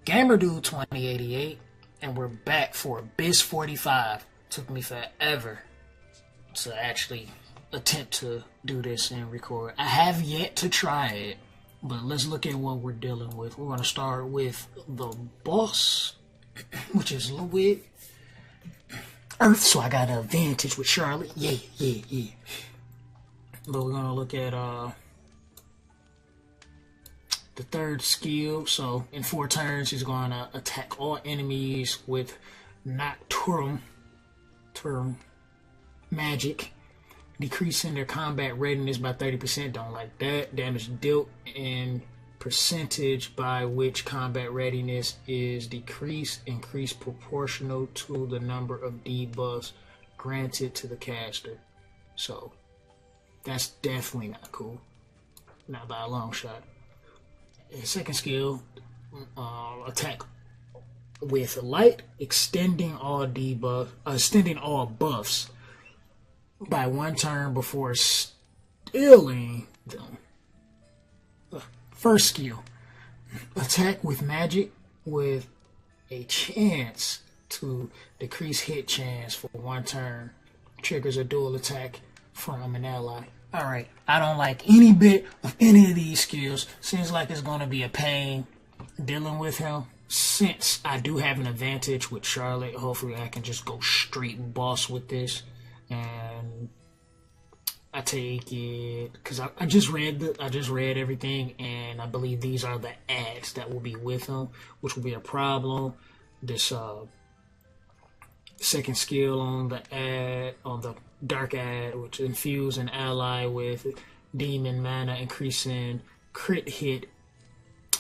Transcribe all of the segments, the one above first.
Gamer Dude 2088, and we're back for Biz 45. Took me forever to actually attempt to do this and record. I have yet to try it, but let's look at what we're dealing with. We're going to start with the boss, which is Ludwig Earth, so I got an advantage with Charlotte. Yeah. But we're going to look at the third skill. So in 4 turns, he's going to attack all enemies with Nocturne magic, decreasing their combat readiness by 30%. Don't like that. Damage dealt in percentage by which combat readiness is decreased, increased proportional to the number of debuffs granted to the caster. So that's definitely not cool. Not by a long shot. His second skill, attack with light, extending all buffs by 1 turn before stealing them. First skill, attack with magic with a chance to decrease hit chance for 1 turn. Triggers a dual attack from an ally. Alright, I don't like any bit of any of these skills. Seems like it's going to be a pain dealing with him. Since I do have an advantage with Charlotte, hopefully I can just go straight boss with this. And I take it because I just read everything, and I believe these are the ads that will be with him, which will be a problem. This second skill on the dark ad, which infuse an ally with demon mana, increasing crit hit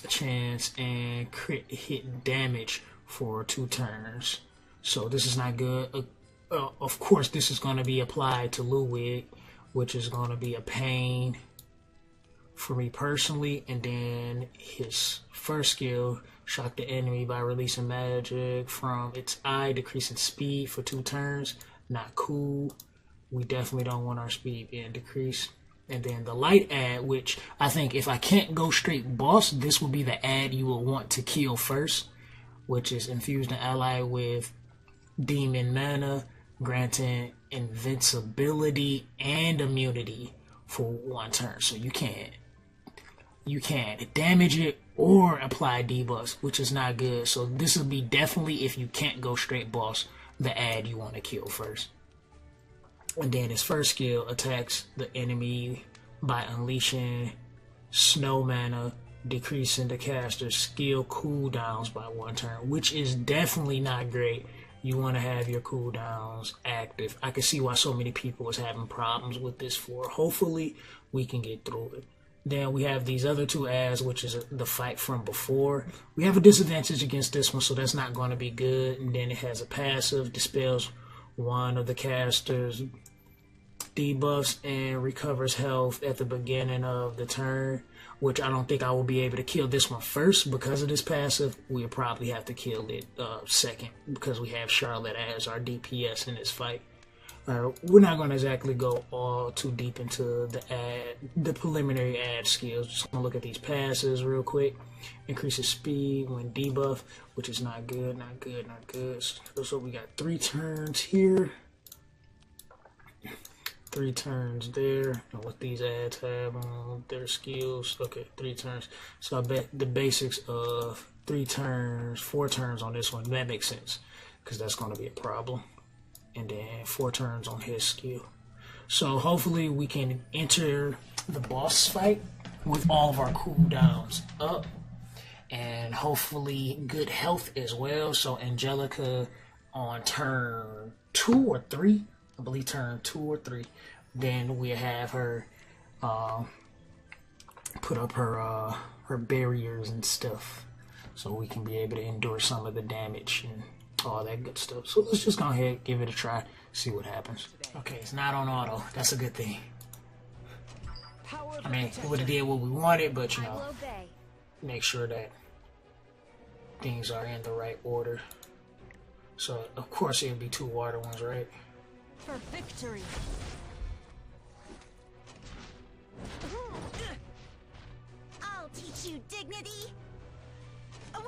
chance and crit hit damage for 2 turns. So this is not good. Of course, this is going to be applied to Ludwig, which is going to be a pain for me personally. And then his first skill, shock the enemy by releasing magic from its eye, decreasing speed for 2 turns. Not cool. We definitely don't want our speed being decreased. And then the light ad, which I think if I can't go straight boss, this will be the ad you will want to kill first, which is infuse an ally with demon mana, granting invincibility and immunity for 1 turn. So you can't damage it or apply debuffs, which is not good. So this will be definitely, if you can't go straight boss, the ad you want to kill first. And then his first skill attacks the enemy by unleashing snow mana, decreasing the caster's skill cooldowns by 1 turn, which is definitely not great. You want to have your cooldowns active. I can see why so many people was having problems with this for. Hopefully we can get through it. Then we have these other 2 ads, which is the fight from before. We have a disadvantage against this one, so that's not going to be good. And then it has a passive, dispels 1 of the caster's debuffs and recovers health at the beginning of the turn, which I don't think I will be able to kill this one first because of this passive. We'll probably have to kill it second because we have Charlotte as our DPS in this fight. We're not going to exactly go all too deep into the preliminary ad skills. Just going to look at these passes real quick. Increases speed when debuff, which is not good. So we got 3 turns here. 3 turns there. And what these ads have on their skills. Okay, 3 turns. So I bet the basics of 3 turns, 4 turns on this one, that makes sense, because that's going to be a problem. And then 4 turns on his skill. So hopefully we can enter the boss fight with all of our cooldowns up, and hopefully good health as well. So Angelica on turn 2 or 3, I believe turn 2 or 3, then we have her put up her barriers and stuff, so we can be able to endure some of the damage and all that good stuff. So let's just go ahead, give it a try, see what happens. Okay, it's not on auto. That's a good thing. I mean, we would have did what we wanted, but you know, make sure that things are in the right order. So of course it'll be 2 water ones, right? For victory. I'll teach you dignity.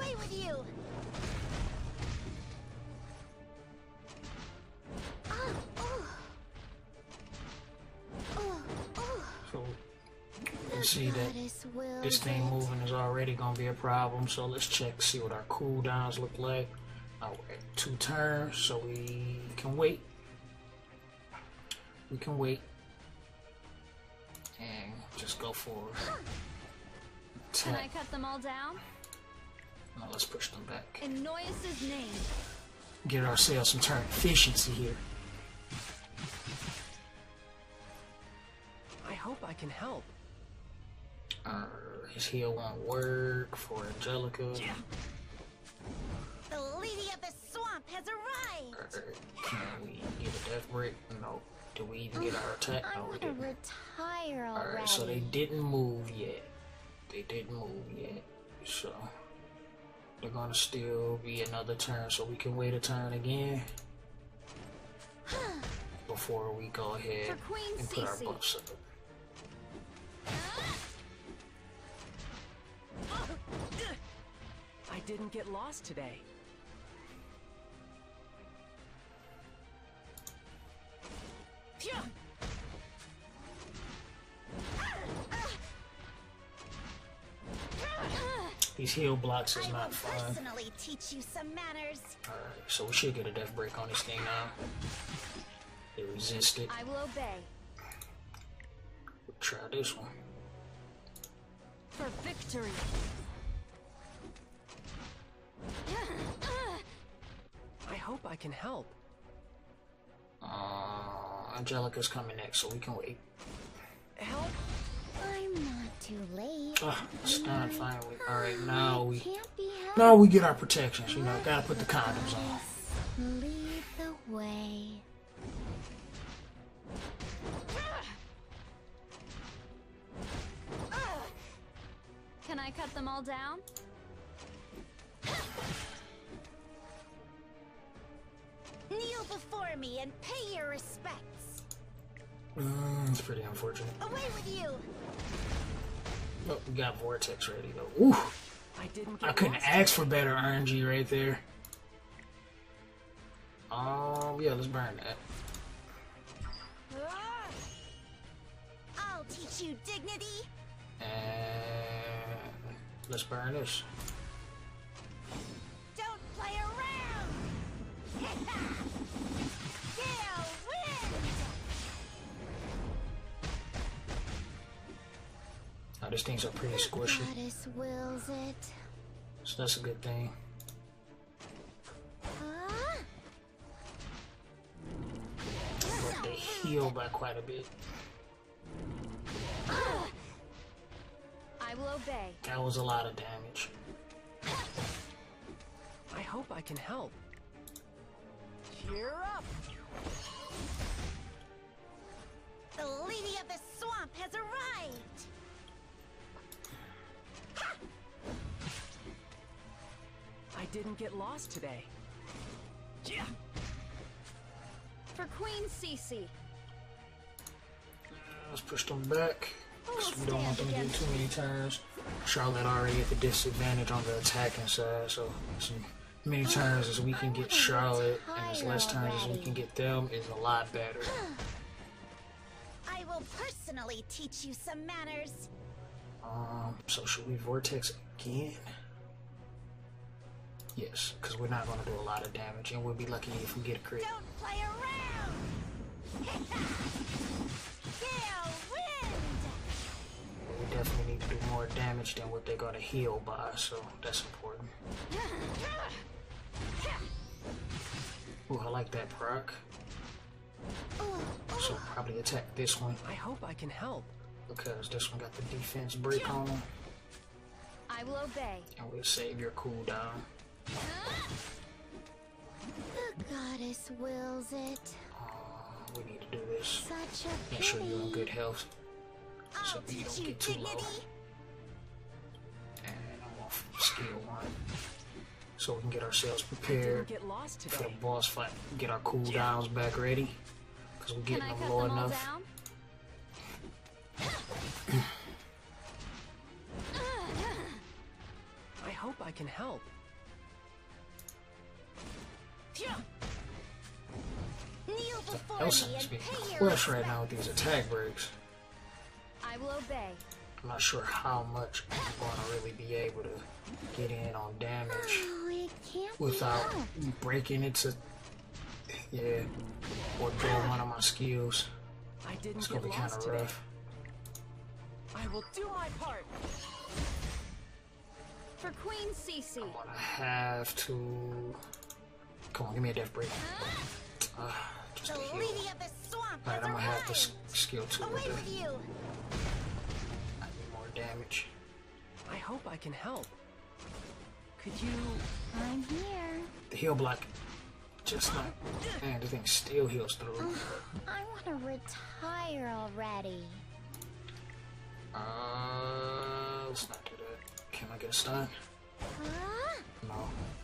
Away with you! So you see that this thing moving is already gonna be a problem. So let's check, see what our cooldowns look like. We're at 2 turns, so we can wait. We can wait and just go for it. Can I cut them all down? Now let's push them back. In Noyus's name. Get ourselves some turn efficiency here. I hope I can help. His heal won't work for Angelica. Yeah. The lady of the swamp has arrived. Can we get a death break? No. Do we even get our attack? I No, we want to didn't. retire already. Alright, so they didn't move yet. They didn't move yet. So they're gonna still be another turn, so we can wait a turn again before we go ahead For Queen and put our Cece. buffs up. I didn't get lost today. These heal blocks is I not will fun. personally teach you some manners. Alright, so we should get a death break on this thing now. They resist it. I will obey. We'll try this one. For victory. I hope I can help. Angelica's coming next, so we can wait. Help? I'm not too late. Stun finally. Alright, now we Can't be helped. now we get our protections, you know, gotta put the condoms on. Lead the way. Can I cut them all down? Kneel before me and pay your respects. It's pretty unfortunate. Away with you! Oh, we got Vortex ready though. Ooh, I didn't get I couldn't lost ask for today. better RNG right there. Yeah, let's burn that. I'll teach you dignity. And let's burn this. Don't play around. Gale wind. Now these things are pretty squishy, Goddess wills it. so that's a good thing. But they heal by quite a bit. I will obey. That was a lot of damage. I hope I can help. Cheer up! The lady of the swamp has arrived. I didn't get lost today. Yeah. For Queen Cece. Let's push them back, because we don't want them to get too many turns. Charlotte already at the disadvantage on the attacking side, so as many turns as we can get Charlotte and as less turns as we can get them is a lot better. I will personally teach you some manners. So should we Vortex again? Yes, because we're not going to do a lot of damage, and we'll be lucky if we get a crit. Don't play around. Gale wind. We definitely need to do more damage than what they're going to heal by, so that's important. Ooh, I like that proc. So probably attack this one, I hope I can help. because this one got the defense break on them, I will obey. and we'll save your cooldown. The goddess wills it. We need to do this. Such a Make sure you're in pity. good health, so I'll you teach don't you get too low. dignity. And I'm off skill 1, so we can get ourselves Didn't prepared get lost for the today. boss fight. Get our cooldowns back ready, because we're Can getting I them cut low them all enough. down? I hope I can help. Kneel before Elson me is and being pay your clutch right now with these attack breaks. I will obey. I'm not sure how much I'm gonna really be able to get in on damage Oh, it can't without be helped. breaking into, yeah, or doing one of my skills. I It's didn't gonna get be kind lost of today. rough. I will do my part. For Queen Cece. I'm gonna have to. Come on, give me a death break. Just The a heal. lady of the swamp Alright, has I'm gonna have to arrived. skill 2 Away with with you. I need more damage. I hope I can help. Could you... I'm here. The heal block, just like, man, the thing still heals through. I want to retire already. Let's not do that. Can I get a stun? Huh? No.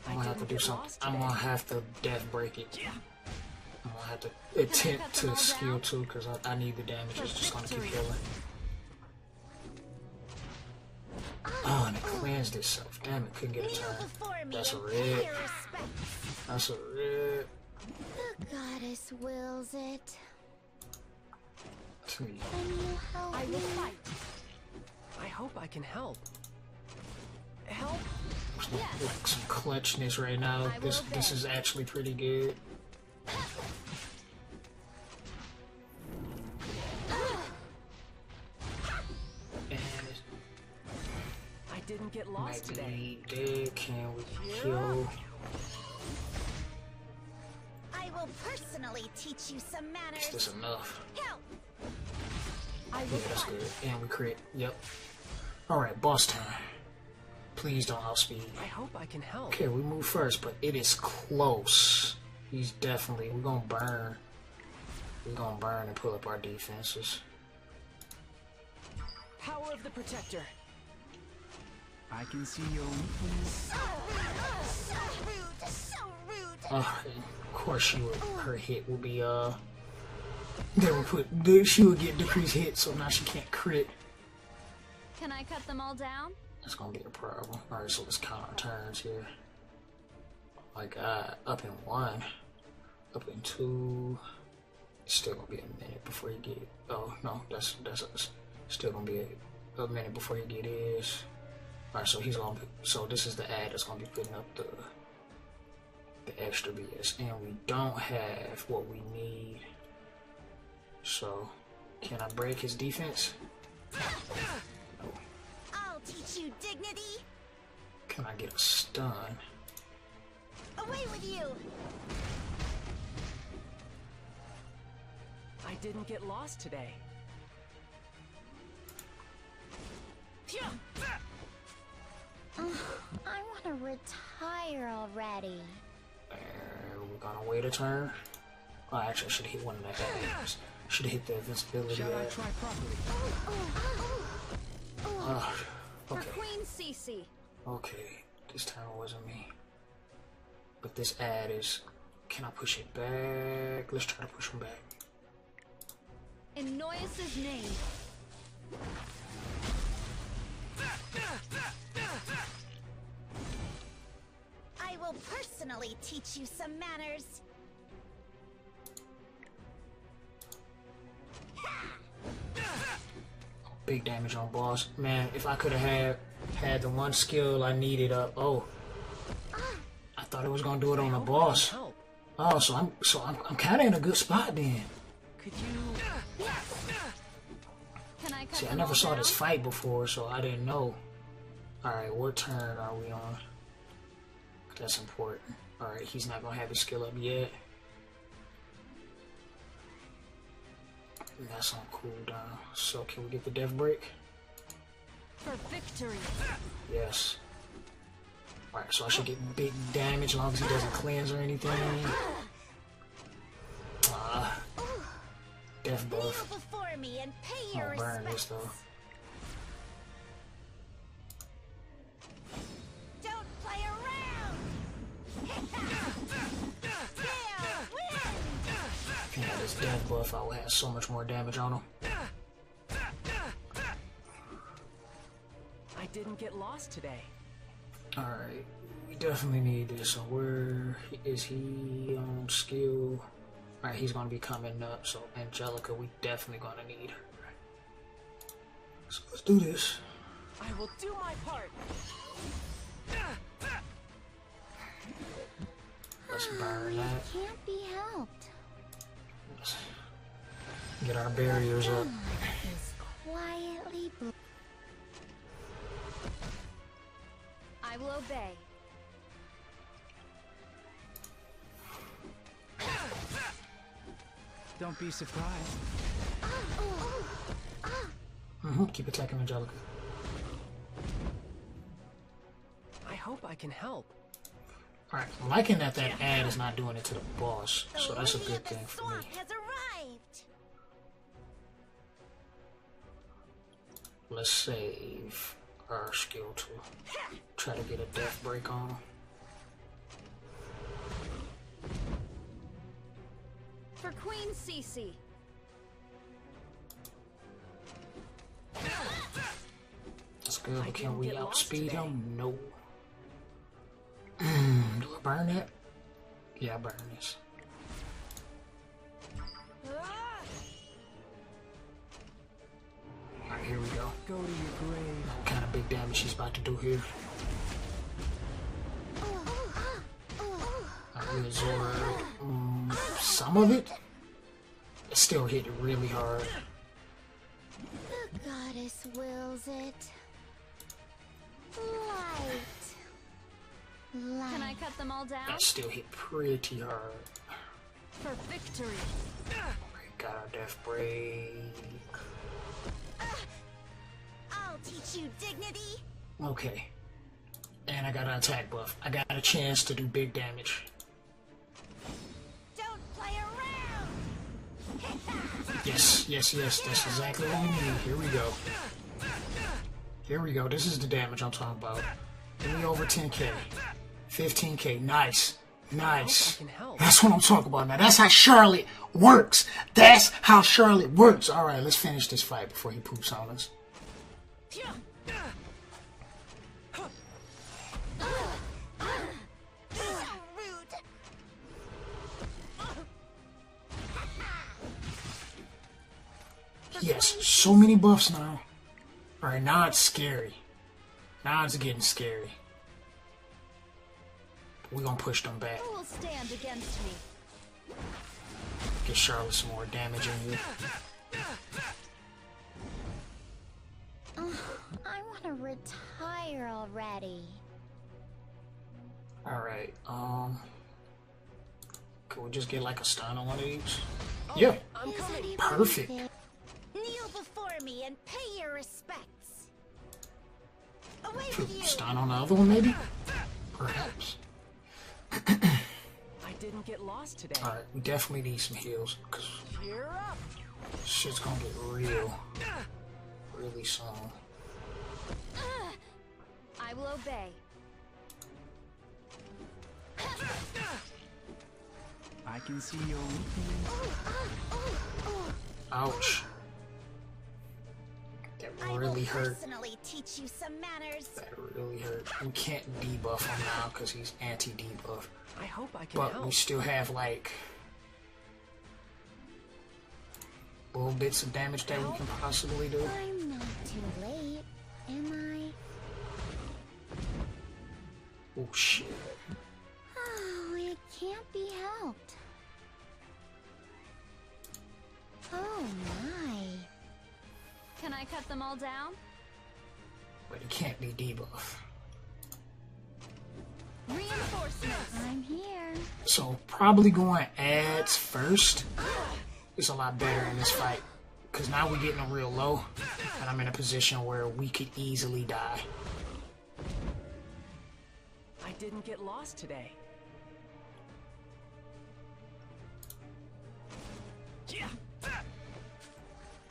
I'm gonna have to do something. I'm gonna have to death break it. I'm gonna have to attempt to skill 2 because I need the damage. It's just gonna keep healing. Oh, and it cleansed itself. Damn it, couldn't get a Kneel turn. before me That's a and pay red. your respects. That's a red. The goddess wills it. Sweet. Then you help I me. will fight. I hope I can help. Help? Like some clutchness right now. This is actually pretty good. And I didn't get lost today. maybe dead. Can we heal? I will personally teach you some Is manners. this enough? Help! I Yeah, will that's fight. good. And we crit. Yep. Alright, boss time. Please don't outspeed. I hope I can help. Okay, we move first, but it is close. He's definitely. We're gonna burn. We're gonna burn and pull up our defenses. Power of the Protector. I can see your weakness. So rude! So rude! Of course she would. Her hit will be they will put. She will get decreased hit, so now she can't crit. Can I cut them all down? That's gonna be a problem. Alright, so let's count our turns here. Oh my god, up in 1, up in 2. It's still gonna be a minute before you get. Oh no, that's us. Still gonna be a minute before you get his. Alright, so he's gonna. So this is the ad that's gonna be putting up the extra BS, and we don't have what we need. So, can I break his defense? I'll teach you dignity. Can I get a stun? Away with you! I didn't get lost today. I want to retire already. We're gonna wait a turn. Oh, actually, I should have hit one of that guys. Should have hit the invincibility. Shall I ad. try properly? For Okay, Queen Cece. okay. This time it wasn't me. But this ad is. Can I push it back? Let's try to push him back. In Noyus's name. I will personally teach you some manners. Big damage on boss. Man, if I could have had the one skill I needed up. Oh, I thought it was gonna do it on the I boss. can help. Oh, so I'm kind of in a good spot then. Could you... Can I cut See, I them never all saw down? this fight before, so I didn't know. Alright, what turn are we on? That's important. Alright, he's not gonna have his skill up yet. That's on cooldown. So can we get the death break? For victory. Yes. Alright, so I should get big damage as long as he doesn't cleanse or anything. Death Kneel buff. before me and pay I'm your gonna burn this respects. though. Don't play around. Gale, win! If he had this death buff, I would have so much more damage on him. I didn't get lost today. Alright, we definitely need this. So where is he on skill? Alright, he's gonna be coming up. So Angelica, we definitely gonna need her. So let's do this. I will do my part. Let's burn that. Can't be helped. Let's get our barriers up. Is quietly. I will obey. Don't be surprised. Keep attacking Angelica. I hope I can help. Alright, I'm liking that ad is not doing it to the boss, so that's a lady good of the thing for me. swamp has arrived. Let's save our skill to try to get a death break on. For Queen Cece. That's good, but can didn't we get lost outspeed today. him? No. Do I burn that? Yeah, I burn this. Alright, here we go. Go to your grave. What kind of big damage she's about to do here? We absorbed some of it. It still hit really hard. The goddess wills it. Light. Can I Light. cut them all down? That still hit pretty hard. For victory. Got our death break. I'll teach you dignity. Okay. And I got an attack buff. I got a chance to do big damage. Don't play around. Yes, yes, yes. That's exactly what we need. Here we go. Here we go. This is the damage I'm talking about. Give me over 10k. 15k. Nice. Nice. I can help. That's what I'm talking about now. That's how Charlotte works. That's how Charlotte works. Alright, let's finish this fight before he poops on us. So rude. Yes, so many buffs now. Alright, now it's scary. Now it's getting scary. We're gonna push them back. Who will stand against me? Get Charlotte some more damage in here. I want to retire already. Alright, can we just get like a stun on one of these? Yeah, I'm Is coming. anyone perfect. there? Kneel before me and pay your respects. Away with you. Stun on the other one maybe? Perhaps. I didn't get lost today. Alright, we definitely need some heals, because Cheer up. shit's gonna get real. Really soon. I will obey. I can see your weakness. Ouch. That I will really hurt. personally teach you some manners. That really hurt. We can't debuff him now because he's anti-debuff. I hope I can But help. we still have like little bits of damage that we can possibly do. I'm not too late, am Oh shit. I? Oh, it can't be helped. Oh my. Can I cut them all down? But it can't be debuff. Reinforcements. I'm here. So probably going ads first is a lot better in this fight. Because now we're getting them real low. And I'm in a position where we could easily die. I didn't get lost today.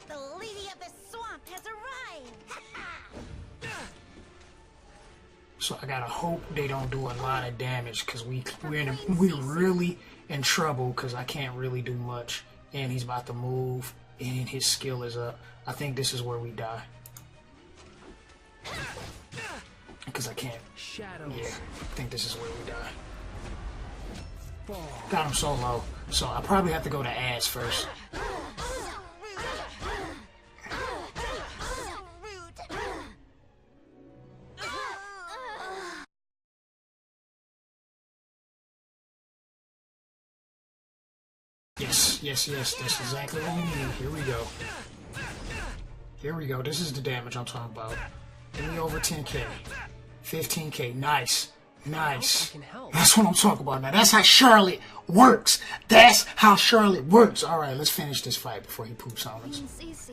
The lady of the swamp has arrived. So I gotta hope they don't do a lot of damage because we're really in trouble because I can't really do much. And he's about to move and his skill is up. I think this is where we die. Because I can't. Shadows. Yeah, I think this is where we die. Got him so low. So I probably have to go to ads first. Yes, that's exactly what we need. Here we go. Here we go. This is the damage I'm talking about. Give me over 10k. 15k. Nice. Nice. That's what I'm talking about now. That's how Charlotte works. That's how Charlotte works. Alright, let's finish this fight before he poops on us.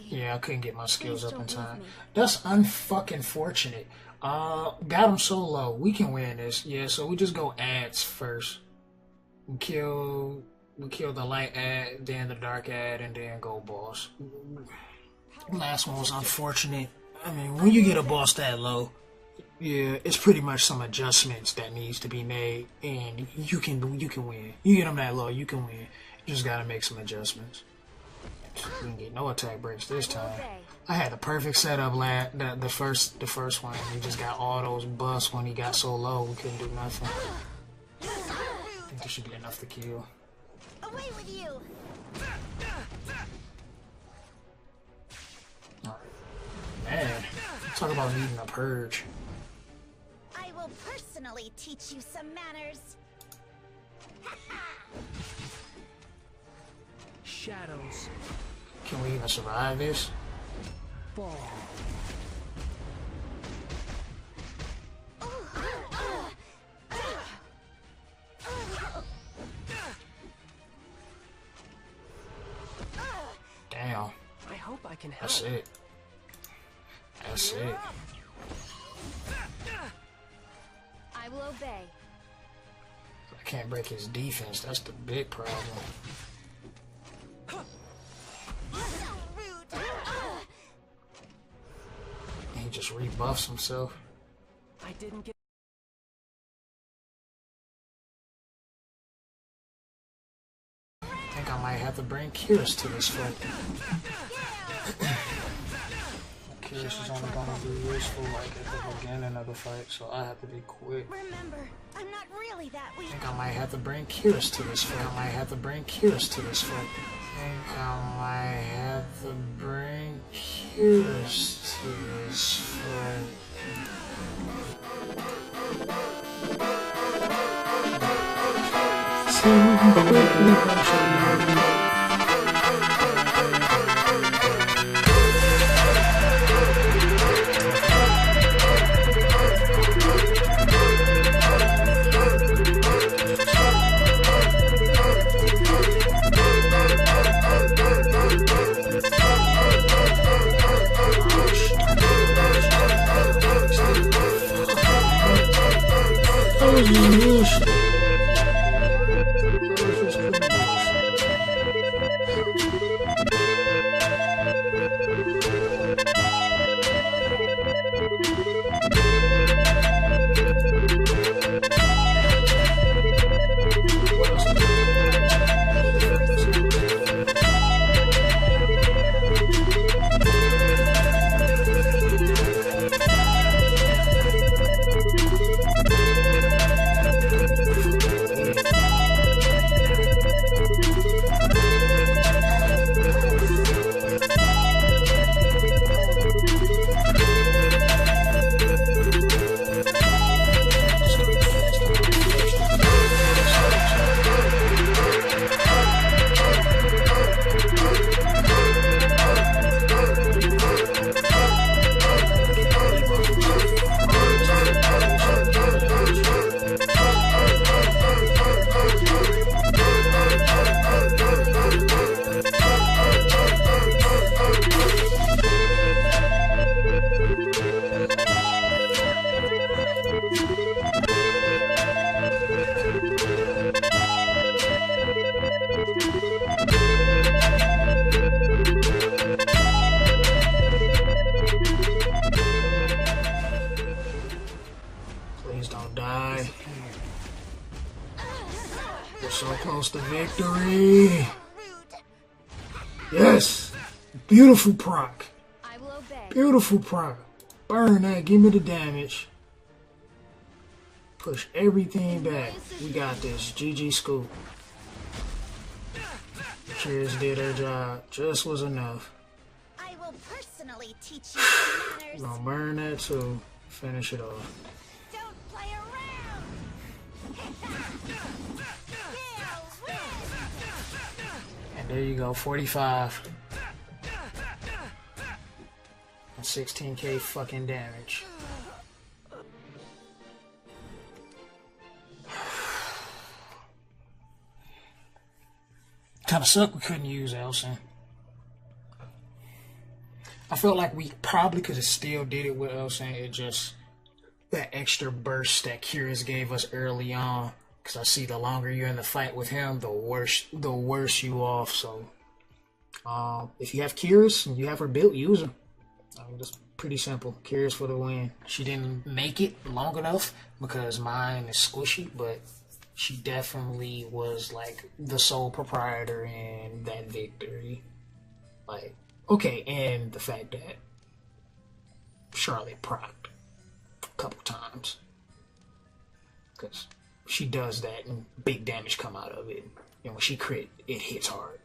Yeah, I couldn't get my skills up in time. That's unfucking fortunate. Got him so low. We can win this. Yeah, so we just go ads first. We kill the light ad, then the dark ad, and then go boss. Last one was unfortunate. I mean, when you get a boss that low, yeah, it's pretty much some adjustments that needs to be made, and you can win. You get them that low, you can win. You just gotta make some adjustments. We didn't get no attack breaks this time. I had the perfect setup the first one. We just got all those busts when he got so low we couldn't do nothing. I think this should be enough to kill. Away with you! Man, talk about needing a purge. I will personally teach you some manners. Shadows. Can we even survive this? Ball. Damn. I hope I can help. That's it. That's it. I will obey. I can't break his defense. That's the big problem. He just rebuffs himself. I didn't get. I think I might have to bring Curious to this fight. Curious is only gonna be useful like at the beginning of the fight, so I have to be quick. Remember, I'm not really that weak. I think I might have to bring Curious to this fight. I might have to bring Curious to this fight. I think I might have to bring Curious to this fight. So we can quickly punch him. Please don't die. We're so close to victory. Yes! Beautiful proc. I will obey. Beautiful proc. Burn that. Give me the damage. Push everything back. We got this. GG Scoop. Cheers did her job. Just was enough. I will personally teach you some manners. Gonna burn that too. Finish it off. Don't play around. And there you go, 45. And 16k fucking damage. Kinda suck we couldn't use Elson. I felt like we probably could have still did it with Elson. It just, that extra burst that Curious gave us early on. Because I see the longer you're in the fight with him, the worse you off. So, if you have Curious and you have her built, use her. I mean, that's pretty simple. Curious for the win. She didn't make it long enough because mine is squishy, but she definitely was like the sole proprietor in that victory. Like, okay, and the fact that Charlotte procced a couple times. Because she does that and big damage come out of it. And when she crit, it hits hard.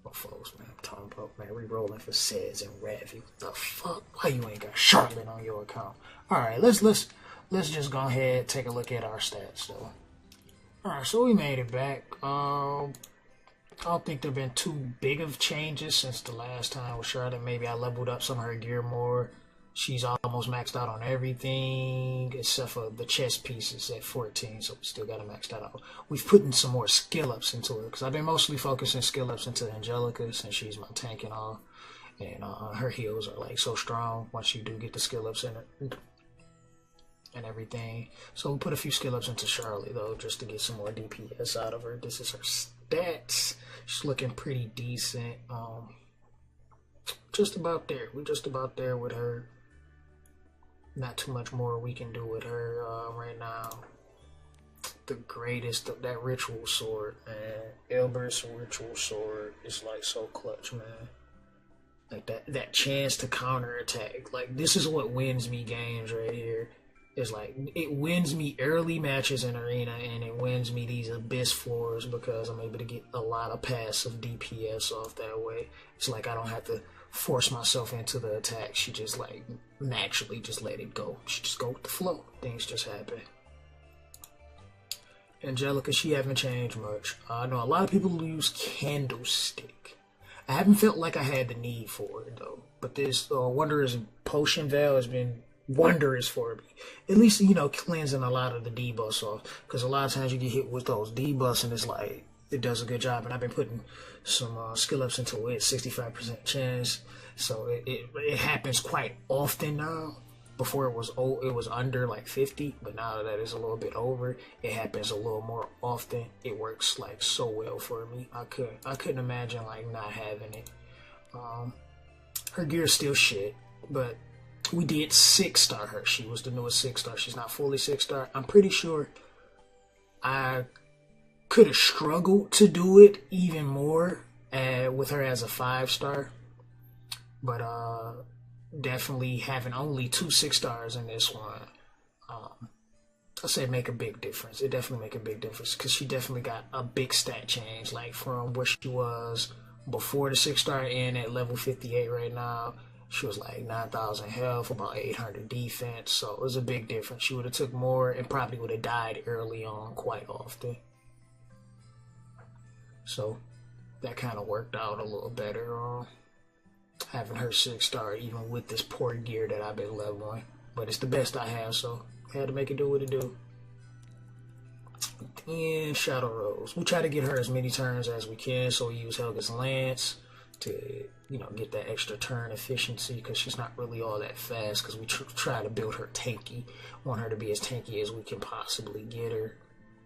Well, folks, man, I'm talking about, man, re-rolling for Sez and Ravi. What the fuck? Why you ain't got Charlotte on your account? Alright, let's just go ahead and take a look at our stats, though. Alright, so we made it back. I don't think there have been too big of changes since the last time with Charlotte. Maybe I leveled up some of her gear more. She's almost maxed out on everything except for the chest pieces at 14, so we still got to max that out. We've put in some more skill ups into it because I've been mostly focusing skill ups into Angelica since she's my tank and all. And her heals are like so strong once you do get the skill ups in it and everything. So we put a few skill ups into Charlotte though just to get some more DPS out of her. This is her stats. She's looking pretty decent. Just about there. We're just about there with her. Not too much more we can do with her right now. The greatest of that ritual sword, man. Elber's ritual sword is like so clutch, man. Like that chance to counter attack. Like this is what wins me games right here. It's like it wins me early matches in arena and it wins me these abyss floors because I'm able to get a lot of passive DPS off that way. It's like I don't have to force myself into the attack. She just like naturally just let it go. She just go with the flow. Things just happen. Angelica, she haven't changed much. I know a lot of people use Candlestick. I haven't felt like I had the need for it though. But this Wondrous Potion Veil has been wondrous for me. At least, you know, cleansing a lot of the debuffs off. Because a lot of times you get hit with those debuffs and it's like, it does a good job. And I've been putting some skill ups into it, 65% chance. So it happens quite often now. Before it was under like 50, but now that it's a little bit over, it happens a little more often. It works like so well for me. I couldn't imagine like not having it. Her gear's still shit, but we did 6-star her. She was the newest 6-star. She's not fully 6-star. I'm pretty sure I could have struggled to do it even more with her as a 5-star, but definitely having only 2 6-stars in this one, I said make a big difference. It definitely make a big difference because she definitely got a big stat change, like from where she was before the 6-star and at level 58 right now. She was like 9,000 health, about 800 defense, so it was a big difference. She would have took more and probably would have died early on quite often. So that kind of worked out a little better. Having her 6-star even with this poor gear that I've been leveling. But it's the best I have, so I had to make it do what it do. And Shadow Rose. We try to get her as many turns as we can, so we use Helga's Lance to, you know, get that extra turn efficiency because she's not really all that fast because we try to build her tanky. Want her to be as tanky as we can possibly get her.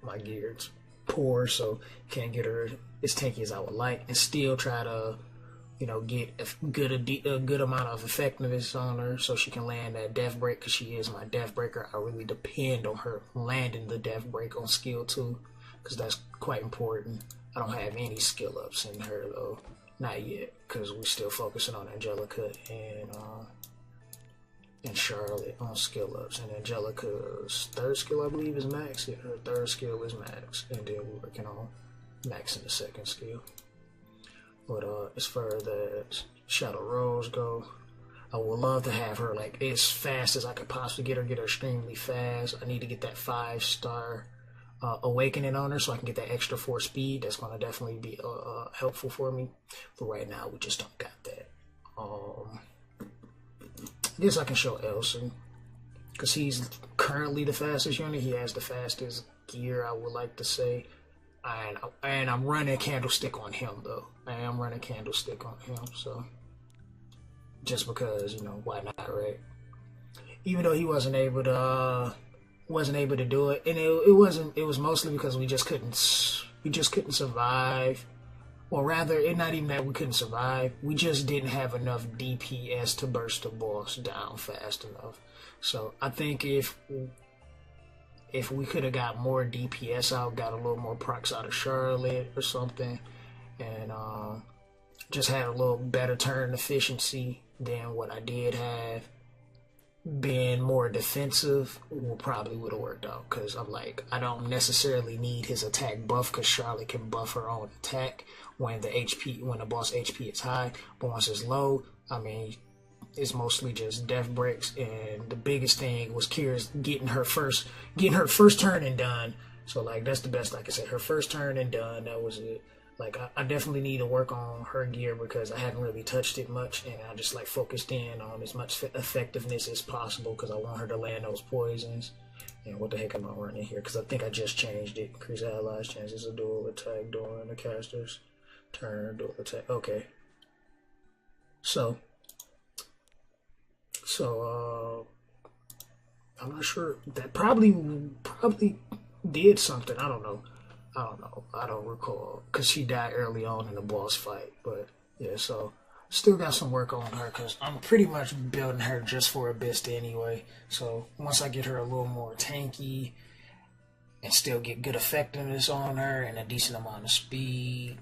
My gear's poor, so can't get her as tanky as I would like, and still try to, you know, get a good amount of effectiveness on her so she can land that death break because she is my death breaker. I really depend on her landing the death break on skill 2 because that's quite important. I don't have any skill ups in her though, not yet, because we're still focusing on Angelica and and Charlotte on skill ups, and Angelica's third skill I believe is max. Yeah, her third skill is max, and then we're working on maxing the second skill. But as far as Shadow Rose go, I would love to have her like as fast as I could possibly get her extremely fast. I need to get that 5-star awakening on her so I can get that extra 4 speed. That's going to definitely be helpful for me. But right now we just don't got that. I guess I can show Elson because he's currently the fastest unit. He has the fastest gear, I would like to say. And I'm running Candlestick on him though. I am running Candlestick on him, so just because, you know, why not, right? Even though he wasn't able to do it, and it was mostly because we just couldn't survive. Or rather, it's not even that we couldn't survive. We just didn't have enough DPS to burst the boss down fast enough. So I think if we could have got more DPS out, got a little more procs out of Charlotte or something, and just had a little better turn efficiency than what I did have, being more defensive probably would have worked out. Because I'm like, I don't necessarily need his attack buff because Charlotte can buff her own attack when the boss HP is high, but once it's low, I mean, it's mostly just death breaks. And the biggest thing was Kira's getting her first turn and done. So like that's the best I can say. Her first turn and done. That was it. Like I definitely need to work on her gear because I haven't really touched it much, and I just like focused in on as much effectiveness as possible because I want her to land those poisons. And what the heck am I running here? Because I think I just changed it. Increase allies' chances of dual attack during the caster's turn. Dual attack. Okay. So I'm not sure. That probably did something. I don't know. I don't recall because she died early on in the boss fight. But yeah, so still got some work on her because I'm pretty much building her just for Abyss anyway. So once I get her a little more tanky and still get good effectiveness on her and a decent amount of speed,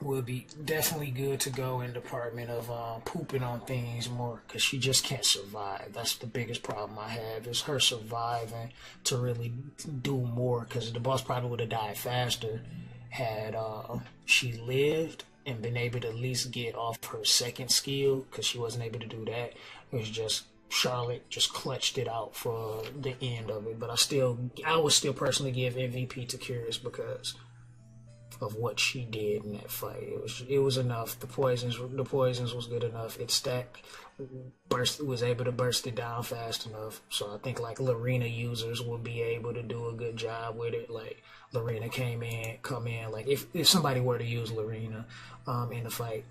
will be definitely good to go in department of pooping on things more because she just can't survive. That's the biggest problem I have is her surviving to really do more because the boss probably would have died faster had she lived and been able to at least get off her second skill because she wasn't able to do that. It was just Charlotte just clutched it out for the end of it. But I would still personally give MVP to Curious because of what she did in that fight. It was enough. The poisons was good enough. It stacked, was able to burst it down fast enough. So I think like Lorena users will be able to do a good job with it. Like Lorena come in. Like if somebody were to use Lorena in the fight,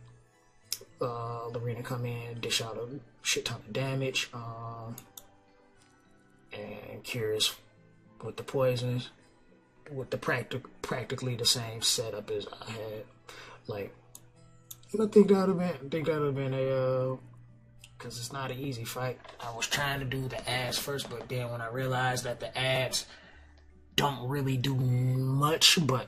Lorena come in, dish out a shit ton of damage, and Curious with the poisons. With the practically the same setup as I had, like, I think that would have been a because it's not an easy fight. I was trying to do the ads first, but then when I realized that the ads don't really do much but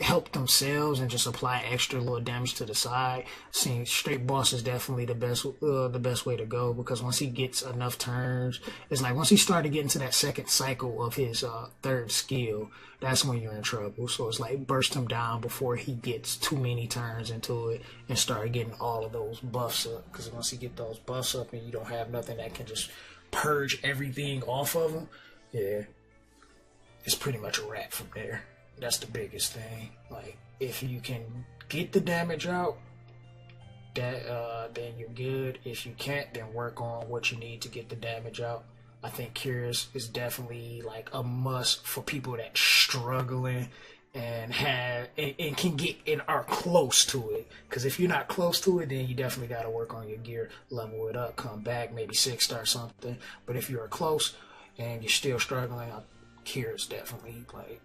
help themselves and just apply extra little damage to the side, seeing straight boss is definitely the best way to go because once he gets enough turns, it's like once he started getting to that second cycle of his third skill, that's when you're in trouble. So it's like burst him down before he gets too many turns into it and start getting all of those buffs up, because once you get those buffs up and you don't have nothing that can just purge everything off of him, yeah, it's pretty much a wrap from there. That's the biggest thing. Like, if you can get the damage out, then you're good. If you can't, then work on what you need to get the damage out. I think Curious is definitely like a must for people that struggling and can get and are close to it. Because if you're not close to it, then you definitely got to work on your gear, level it up, come back, maybe 6-star something. But if you're close and you're still struggling, Curious definitely like.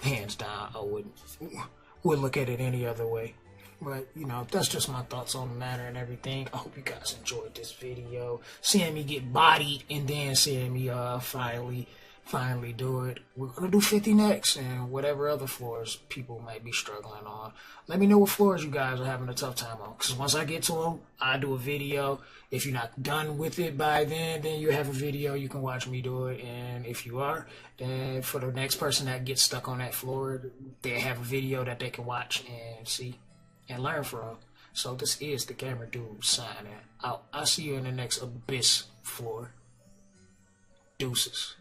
Hands down, I wouldn't look at it any other way. But, you know, that's just my thoughts on the matter and everything. I hope you guys enjoyed this video. Seeing me get bodied and then seeing me finally finally do it. We're going to do 50 next and whatever other floors people might be struggling on. Let me know what floors you guys are having a tough time on, because once I get to them, I do a video. If you're not done with it by then you have a video. You can watch me do it, and if you are, then for the next person that gets stuck on that floor, they have a video that they can watch and see and learn from. So this is the Gamer Dude signing out. I'll see you in the next Abyss floor. Deuces.